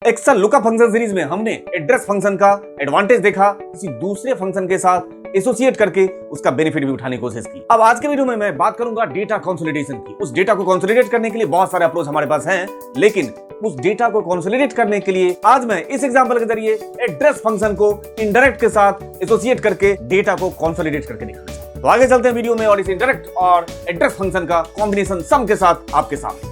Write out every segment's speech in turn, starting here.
Excel lookup function series में हमने address function का एडवांटेज देखा, किसी दूसरे फंक्शन के साथ एसोसिएट करके उसका बेनिफिट भी उठाने की कोशिश की। अब आज के वीडियो में मैं बात करूंगा डेटा कंसोलिडेशन की। उस डेटा को कंसोलिडेट करने के लिए बहुत सारे अप्रोच हमारे पास हैं, लेकिन उस डेटा को कंसोलिडेट करने के लिए आज मैं इस एग्जांपल के जरिए एड्रेस फंक्शन को इनडायरेक्ट के साथ एसोसिएट करके डेटा को कंसोलिडेट करके दिखाना चाहता हूं। तो आगे चलते हैं वीडियो में और इस इनडायरेक्ट और एड्रेस फंक्शन का कॉम्बिनेशन सम के साथ आपके साथ।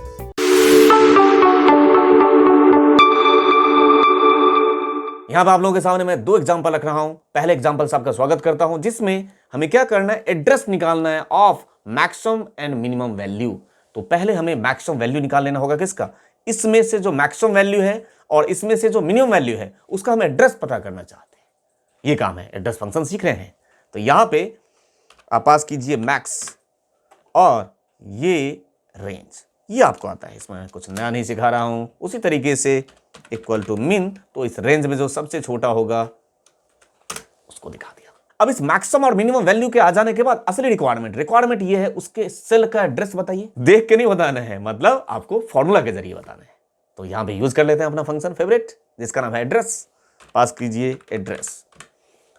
यहां पर आप लोगों के सामने मैं दो एग्जांपल रख रहा हूं। पहले एग्जांपल से आपका स्वागत करता हूं, जिसमें हमें क्या करना है, एड्रेस निकालना है of maximum and minimum value. तो पहले हमें मैक्सिमम वैल्यू निकाल लेना होगा किसका, इसमें से जो मैक्सिमम वैल्यू है और इसमें से जो मिनिमम वैल्यू है उसका हम एड्रेस पता करना चाहते हैं। ये काम है, एड्रेस फंक्शन सीख रहे हैं। तो यहां पे आप पास कीजिए मैक्स और ये रेंज, ये आपको आता है, इसमें कुछ नया नहीं सिखा रहा हूं। उसी तरीके से इक्वल टू मिन, तो इस रेंज में जो सबसे छोटा होगा उसको दिखा दिया। अब इस मैक्सिमम और मिनिमम वैल्यू के आ जाने के बाद असली रिक्वायरमेंट ये है, उसके सेल का एड्रेस बताइए। देख के नहीं बताना है, मतलब आपको फॉर्मूला के जरिए बताना है। तो यहां पे यूज कर लेते हैं अपना फंक्शन फेवरेट, जिसका नाम है एड्रेस। पास कीजिए एड्रेस।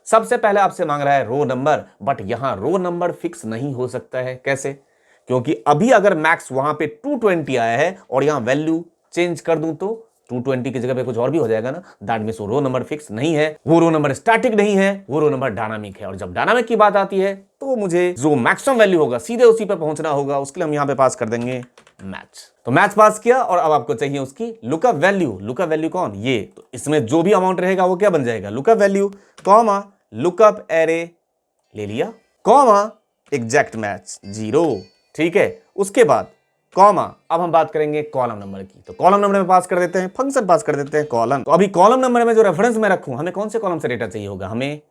सबसे पहले आपसे मांग रहा है रो नंबर, बट यहां रो नंबर फिक्स नहीं हो सकता है। कैसे? क्योंकि अभी अगर मैक्स वहां पे 220 आया है और यहां वैल्यू चेंज कर दूं तो 220 की जगह पे कुछ और भी हो जाएगा ना। दैट मींस वो रो नंबर फिक्स नहीं है, वो रो नंबर स्टैटिक नहीं है, वो रो नंबर डायनामिक है। और जब डायनामिक की बात आती है तो मुझे जो मैक्सिमम वैल्यू होगा सीधे उसी पे पहुंचना होगा। उसके लिए हम यहां पे पास कर देंगे मैच। तो मैच पास किया और अब आपको चाहिए उसकी लुकअप वैल्यू। लुकअप वैल्यू कौन? ये। तो इसमें जो भी अमाउंट रहेगा वो क्या बन जाएगा, lookup value, comma lookup array ले लिया, कॉमा एग्जैक्ट मैच 0। ठीक है, उसके बाद कॉमा, अब हम बात करेंगे कॉलम नंबर की। तो कॉलम नंबर में पास कर देते हैं, फंक्शन पास कर देते हैं कॉलम। तो अभी कॉलम नंबर में जो रेफरेंस में रखूं, हमें कौन से कॉलम से डेटा चाहिए होगा, हमें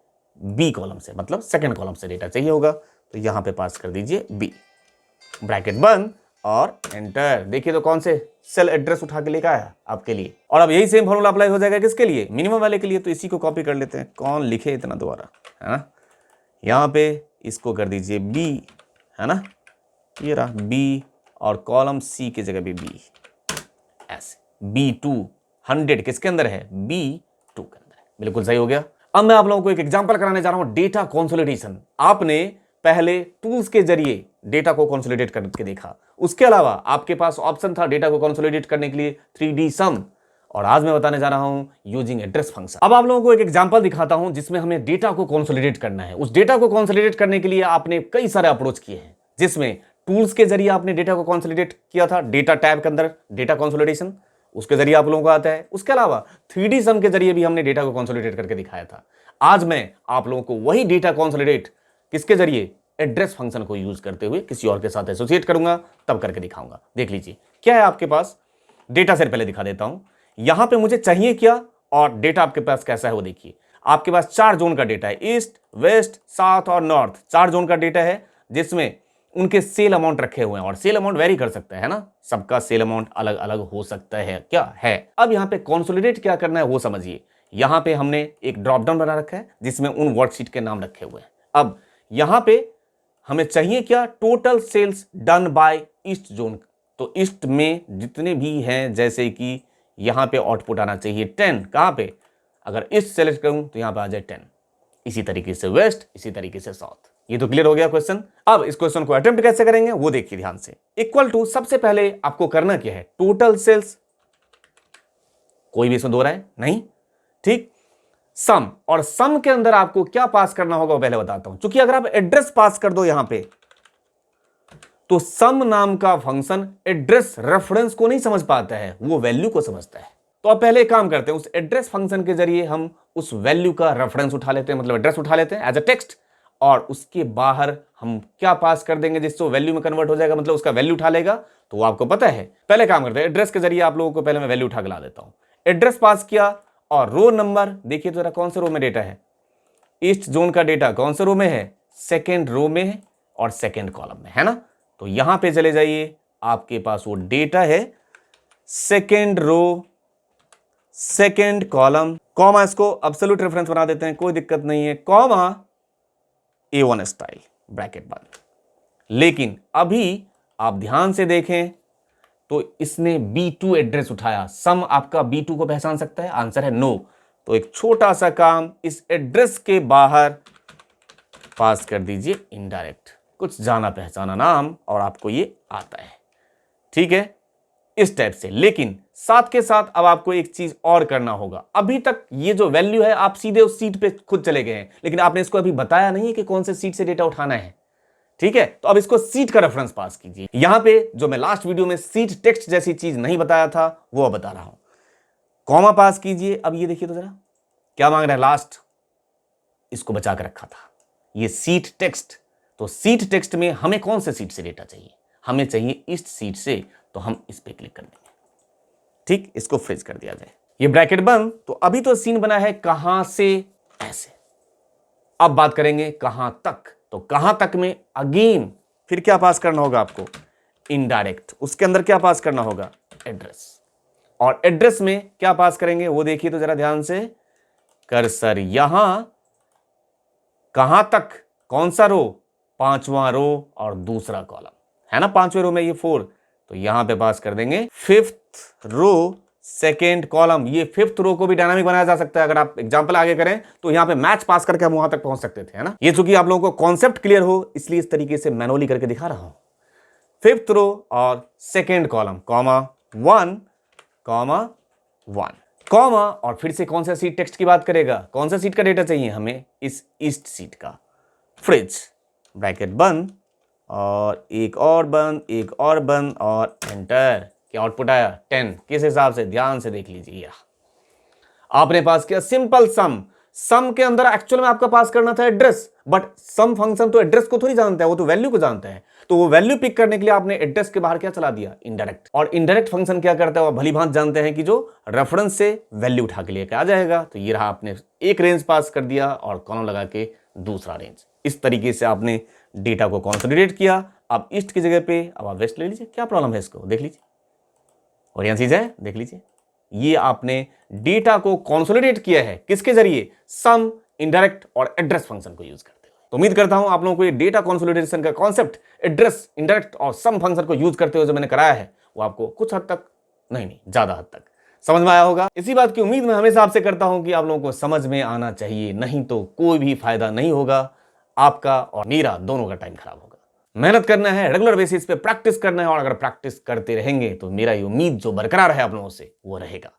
बी कॉलम से, मतलब सेकंड कॉलम से डेटा चाहिए होगा। तो यहां पे पास कर दीजिए बी, ब्रैकेट बंद और एंटर। देखिए तो कौन से सेल एड्रेस उठा के लेकर आया आपके लिए। और अब यही सेम फॉर्मूला अप्लाई हो जाएगा किसके लिए, मिनिमम वाले के लिए। तो इसी को कॉपी कर लेते हैं, कौन लिखे इतना दोबारा, है ना। यहां पे इसको कर दीजिए बी, है ना, ये रहा बी, और कॉलम सी की जगह भी बी, ऐसे B2 100 किसके अंदर है, B2 के अंदर है। बिल्कुल सही हो गया। अब मैं आप लोगों को एक एग्जांपल कराने जा रहा हूं, डेटा कंसोलिडेशन। आपने पहले टूल्स के जरिए डेटा को कंसोलिडेट करके देखा, उसके अलावा आपके पास ऑप्शन था डेटा को कंसोलिडेट करने के लिए 3D सम, और आज मैं बताने जा रहा हूं यूजिंग एड्रेस फंक्शन। अब आप लोगों को एक एग्जांपल दिखाता हूं जिसमें हमें डेटा को कंसोलिडेट करना है। उस डेटा को कंसोलिडेट करने के लिए आपने कई सारे अप्रोच किए हैं, जिसमें टूल्स के जरिए आपने डेटा को कंसोलिडेट किया था, डेटा टैब के अंदर डेटा कंसोलिडेशन, उसके जरिए आप लोगों को आता है। उसके अलावा 3D सम के जरिए भी हमने डेटा को कंसोलिडेट करके दिखाया था। आज मैं आप लोगों को वही डेटा कंसोलिडेट किसके जरिए, एड्रेस फंक्शन को यूज करते हुए किसी और के साथ एसोसिएट करूंगा, तब करके दिखाऊंगा। देख लीजिए क्या है आपके पास, डेटा सेट पहले दिखा देता हूं। यहां पे मुझे चाहिए क्या और डेटा आपके पास कैसा है वो देखिए। आपके पास 4 जोन का डेटा है, ईस्ट, वेस्ट, साउथ और नॉर्थ। 4 जोन का डेटा है, जिसमें उनके सेल अमाउंट रखे हुए हैं, और सेल अमाउंट वेरी कर सकता है ना, सबका सेल अमाउंट अलग अलग हो सकता है, क्या है। अब यहां पे कंसोलिडेट क्या करना है वो समझिए। यहां पे हमने एक ड्रॉप डाउन बना रखा है जिसमें उन वर्कशीट के नाम रखे हुए हैं। अब यहां पे हमें चाहिए क्या, total sales done by east zone. तो ईस्ट में जितने भी हैं, जैसे कि यहां पे आउटपुट आना चाहिए 10, कहां पे, अगर ईस्ट सेलेक्ट करूं तो यहां पे आ जाए 10। इसी तरीके से वेस्ट, इसी तरीके से साउथ। ये तो क्लियर हो गया क्वेश्चन। अब इस क्वेश्चन को अटेम्प्ट कैसे करेंगे वो देखिए ध्यान से। इक्वल टू, सबसे पहले आपको करना क्या है, टोटल सेल्स, कोई भी इसमें दो राय नहीं, ठीक, सम, और सम के अंदर आपको क्या पास करना होगा वो पहले बताता हूं। क्योंकि अगर आप एड्रेस पास कर दो यहां पे, तो सम नाम का फंक्शन एड्रेस रेफरेंस को नहीं समझ पाता है, वो वैल्यू को समझता है। तो अब पहले एक काम करते हैं, उस एड्रेस फंक्शन के जरिए हम उस वैल्यू का रेफरेंस उठा लेते हैं, मतलब एड्रेस उठा लेते हैं एज अ टेक्स्ट, और उसके बाहर हम क्या पास कर देंगे जिससे वो वैल्यू में कन्वर्ट हो जाएगा, मतलब उसका वैल्यू उठा लेगा। तो वो आपको पता है। पहले काम करते हैं, एड्रेस के जरिए आप लोगों को पहले मैं वैल्यू उठा के ला देता हूं। एड्रेस पास किया और रो नंबर देखिए तो जरा कौन से रो में डेटा है, ईस्ट जोन का डेटा कौन से रो में है, सेकेंड रो में है और सेकेंड कॉलम में, है ना। तो यहां पे चले जाइए, आपके पास वो डेटा है second row, second column, comma, इसको एब्सोल्यूट रेफरेंस बना देते हैं, कोई दिक्कत नहीं है, कॉमा A1 स्टाइल, ब्रैकेट बंद। लेकिन अभी आप ध्यान से देखें, तो इसने B2 एड्रेस उठाया। सम आपका B2 को पहचान सकता है? आंसर है नो। तो एक छोटा सा काम, इस एड्रेस के बाहर पास कर दीजिए इनडायरेक्ट, कुछ जाना पहचाना नाम, और आपको ये आता है। ठीक है, इस टाइप से। लेकिन साथ के साथ अब आपको एक चीज और करना होगा। अभी तक ये जो वैल्यू है आप सीधे उस सीट पे खुद चले गए हैं, लेकिन आपने इसको अभी बताया नहीं है कि कौन से सीट से डेटा उठाना है। ठीक है, तो अब इसको सीट का रेफरेंस पास कीजिए। यहां पे जो मैं लास्ट वीडियो में सीट टेक्स्ट जैसी चीज नहीं बताया था वो अब बता रहा हूं। कॉमा पास कीजिए। अब ये देखिए तो जरा क्या मांग रहा है लास्ट, इसको बचा के रखा था, ये सीट टेक्स्ट। तो सीट टेक्स्ट में हमें कौन से सीट से डेटा चाहिए? हमें चाहिए ईस्ट सीट से, तो हम इस पे क्लिक कर देंगे। ठीक, इसको फ्रीज कर दिया जाए, ये ब्रैकेट बंद। तो अभी तो सीन बना है कहां से, ऐसे। अब बात करेंगे कहां तक। तो कहां तक में अगेन फिर क्या पास करना होगा आपको? इनडायरेक्ट। उसके अंदर क्या पास करना होगा? एड्रेस। और एड्रेस में क्या पास करेंगे वो देखिए तो जरा ध्यान से। कर्सर यहां, कहां तक, कौन सा रो? 5वां रो और दूसरा कॉलम है ना, 5वें रो में ये 4, तो यहां पे पास कर देंगे 5th रो 2nd कॉलम। ये 5th रो को भी डायनामिक बनाया जा सकता है। अगर आप एग्जांपल आगे करें तो यहां पे मैच पास करके हम वहां तक पहुंच सकते थे, है ना। ये चूंकि आप लोगों को कॉन्सेप्ट क्लियर हो इसलिए इस तरीके से मैनुअली करके दिखा रहा हूं। 5th रो और 2nd column, comma 1 comma 1 comma, और फिर से कौन सा सीट टेक्स्ट की बात करेगा? कौन सा सीट का डेटा चाहिए हमें? इस ईस्ट सीट का। फ्रिज, ब्रैकेट बंद और एक और बंद, एक और बंद, और एंटर। क्या आउटपुट आया? 10। किस हिसाब से? ध्यान से देख लीजिए। आपने पास किया सिंपल सम। सम के अंदर एक्चुअल में आपका पास करना था एड्रेस, बट सम फंक्शन तो एड्रेस को थोड़ी जानता है, वो तो वैल्यू को जानता है। तो वो वैल्यू पिक करने के लिए आपने एड्रेस के बाहर क्या चला दिया? इनडायरेक्ट। और इनडायरेक्ट फंक्शन क्या करता है वो भली भांति जानते हैं कि जो रेफरेंस से वैल्यू उठा के लेके आ जाएगा। तो ये रहा, आपने एक रेंज पास कर दिया और कॉलम लगा के दूसरा रेंज। इस तरीके से आपने डेटा को कंसोलिडेट किया। अब ईस्ट की जगह पे अब आप वेस्ट ले लीजिए, क्या प्रॉब्लम है इसको देख लीजिए। और यहां चीज है देख लीजिए, ये आपने डेटा को कंसोलिडेट किया है किसके जरिए? सम, इनडायरेक्ट और एड्रेस फंक्शन को यूज करते हुए। तो उम्मीद करता हूं आप लोगों को ये डेटा कंसोलिडेशन का कॉन्सेप्ट एड्रेस, इनडायरेक्ट और सम फंक्शन को यूज करते हुए जो मैंने कराया है वो आपको कुछ हद तक, नहीं ज्यादा हद तक समझ में आया होगा। इसी बात की उम्मीद मैं हमेशा आपसे करता हूं कि आप लोगों को समझ में आना चाहिए, नहीं तो कोई भी फायदा नहीं होगा। आपका और मेरा दोनों का टाइम खराब होगा। मेहनत करना है, रेगुलर बेसिस पे प्रैक्टिस करना है, और अगर प्रैक्टिस करते रहेंगे तो मेरा ये उम्मीद जो बरकरार है आप लोगों से वो रहेगा।